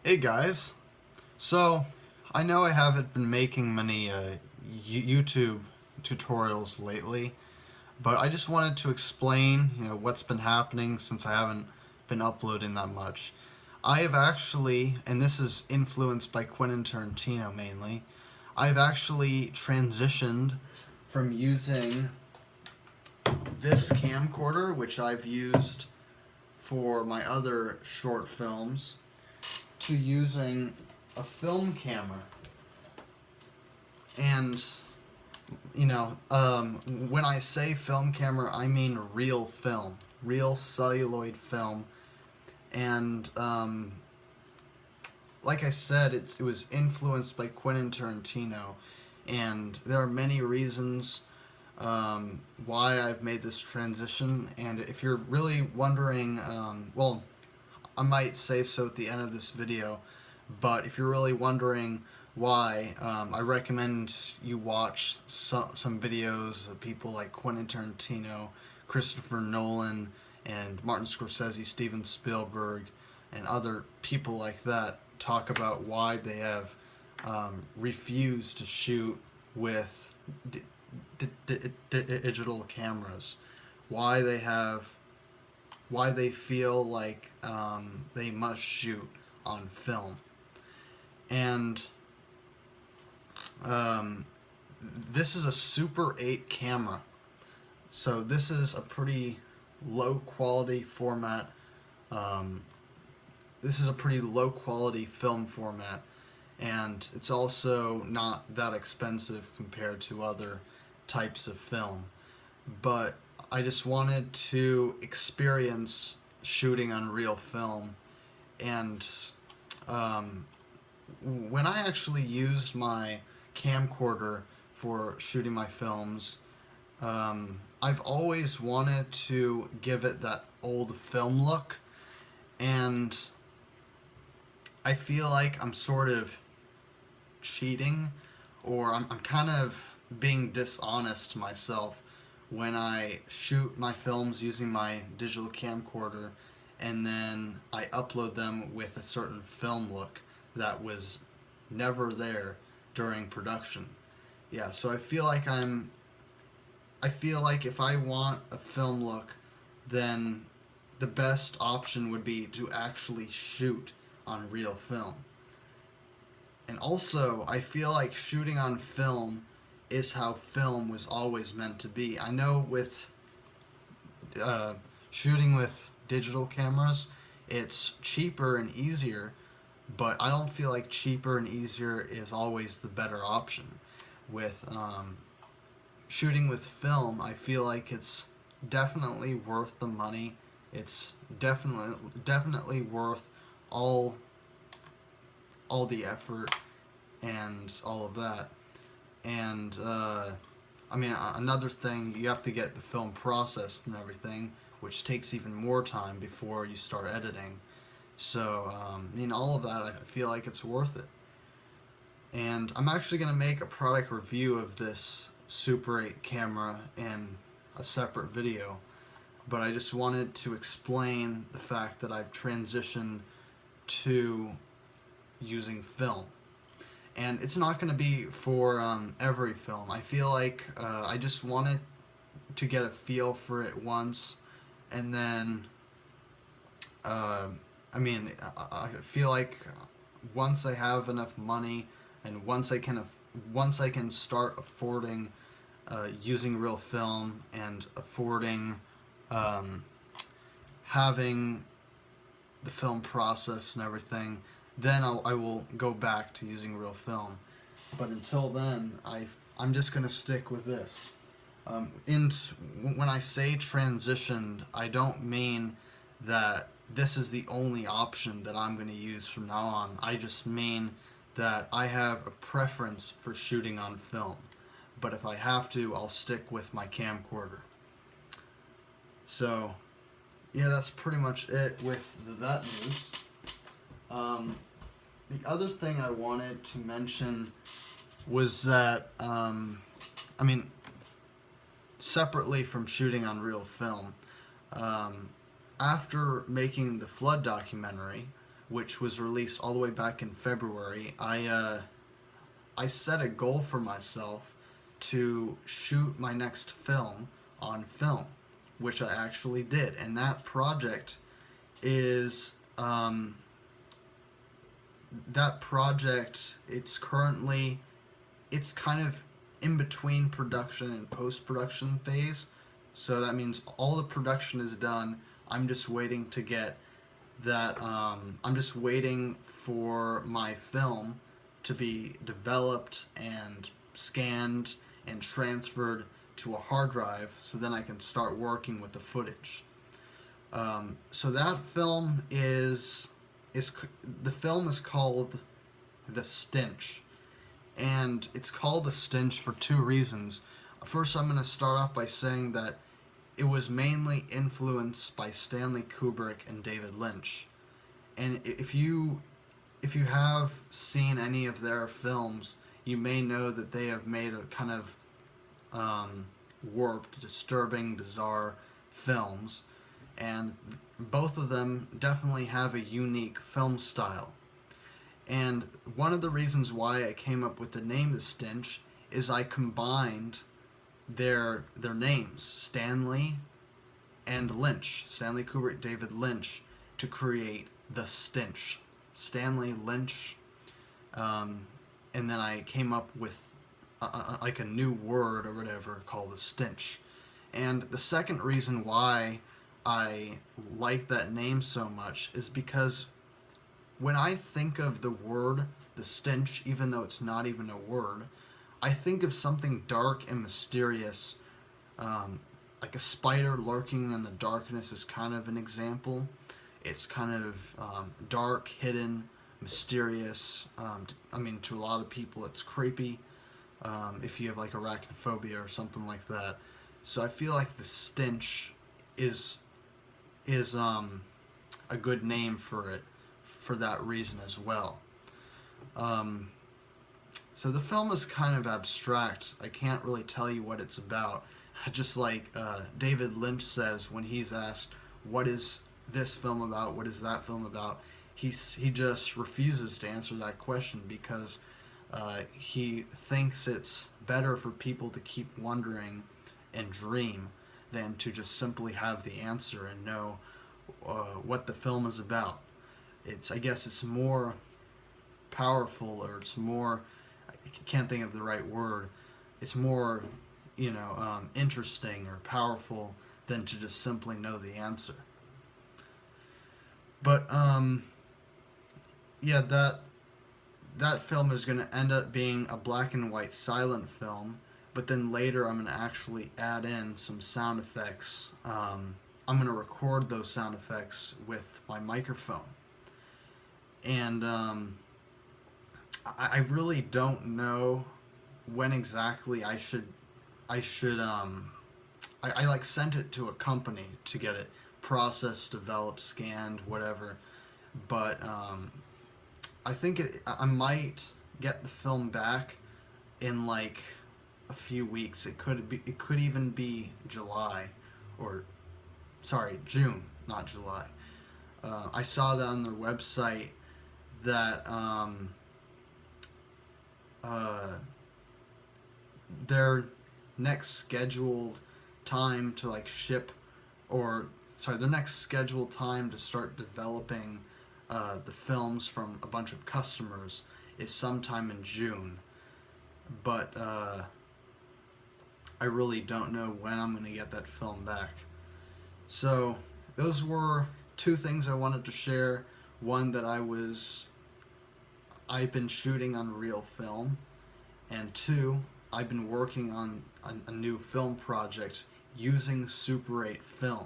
Hey guys, so I know I haven't been making many YouTube tutorials lately, but I just wanted to explain, what's been happening since I haven't been uploading that much. I have actually, and this is influenced by Quentin Tarantino mainly, I've actually transitioned from using this camcorder, which I've used for my other short films, to using a film camera. And when I say film camera, I mean real film, real celluloid film. And like I said, it was influenced by Quentin Tarantino, and there are many reasons why I've made this transition. And if you're really wondering, well, I might say so at the end of this video, but if you're really wondering why, I recommend you watch some videos of people like Quentin Tarantino, Christopher Nolan, and Martin Scorsese, Steven Spielberg, and other people like that talk about why they have refused to shoot with digital cameras, why they have why they feel like they must shoot on film. And um, this is a Super 8 camera. So this is a pretty low quality format. Um, this is a pretty low quality film format, and it's also not that expensive compared to other types of film. But I just wanted to experience shooting on real film, and um, when I actually used my camcorder for shooting my films, I've always wanted to give it that old film look, and I feel like I'm sort of cheating, or I'm kind of being dishonest to myself when I shoot my films using my digital camcorder and then I upload them with a certain film look that was never there during production. Yeah, so I feel like if I want a film look, then the best option would be to actually shoot on real film. And also, I feel like shooting on film is how film was always meant to be. I know with uh, shooting with digital cameras, it's cheaper and easier, but I don't feel like cheaper and easier is always the better option. With shooting with film, I feel like it's definitely worth the money. It's definitely worth all all the effort and all of that. And I mean, another thing, you have to get the film processed and everything, which takes even more time before you start editing. So, I mean, all of that, I feel like it's worth it. And I'm actually going to make a product review of this Super 8 camera in a separate video, but I just wanted to explain the fact that I've transitioned to using film. And it's not going to be for every film. I feel like I just wanted to get a feel for it once, and then uh, I feel like once I have enough money, and once I can start affording using real film and affording um, having the film process and everything, then I will go back to using real film. But until then, I'm just gonna stick with this. When I say transitioned, I don't mean that this is the only option that I'm going to use from now on. I just mean that I have a preference for shooting on film. But if I have to, I'll stick with my camcorder. So, yeah, that's pretty much it with that news. The other thing I wanted to mention was that, I mean, separately from shooting on real film, um, after making the flood documentary, which was released all the way back in February, I set a goal for myself to shoot my next film on film, which I actually did, and that project is it's kind of in between production and post-production phase. So that means all the production is done. I'm just waiting to get that. I'm just waiting for my film to be developed and scanned and transferred to a hard drive, so then I can start working with the footage. So that film is the film is called The Stynch, and it's called The Stynch for two reasons. First, I'm going to start off by saying that it was mainly influenced by Stanley Kubrick and David Lynch. And if you have seen any of their films, you may know that they have made a kind of warped, disturbing, bizarre films, and both of them definitely have a unique film style. And one of the reasons why I came up with the name The Stynch is I combined their names, Stanley and Lynch, Stanley Kubrick, David Lynch, to create The Stynch. Stanley Lynch, and then I came up with like a new word or whatever called The Stynch. And the second reason why I like that name so much is because when I think of the word The Stynch, even though it's not even a word, I think of something dark and mysterious, like a spider lurking in the darkness is kind of an example. It's kind of dark, hidden, mysterious. I mean, to a lot of people, it's creepy. If you have like arachnophobia or something like that. So I feel like The Stynch is a good name for it for that reason as well. So the film is kind of abstract. I can't really tell you what it's about. Just like David Lynch says when he's asked, what is this film about, what is that film about, he just refuses to answer that question because he thinks it's better for people to keep wondering and dream than to just simply have the answer and know what the film is about. I guess it's more powerful, or it's more, I can't think of the right word, it's more, interesting or powerful than to just simply know the answer. But yeah, that film is going to end up being a black and white silent film, but then later I'm going to actually add in some sound effects. I'm going to record those sound effects with my microphone. And I really don't know when exactly I like sent it to a company to get it processed, developed, scanned, whatever. But I think I might get the film back in like a few weeks. It could even be July, or sorry, June, not July. I saw that on their website that their next scheduled time to like ship, or sorry, their next scheduled time to start developing the films from a bunch of customers is sometime in June. But I really don't know when I'm going to get that film back. So those were two things I wanted to share. One, that I've been shooting on real film, and two, I've been working on a new film project using Super 8 film.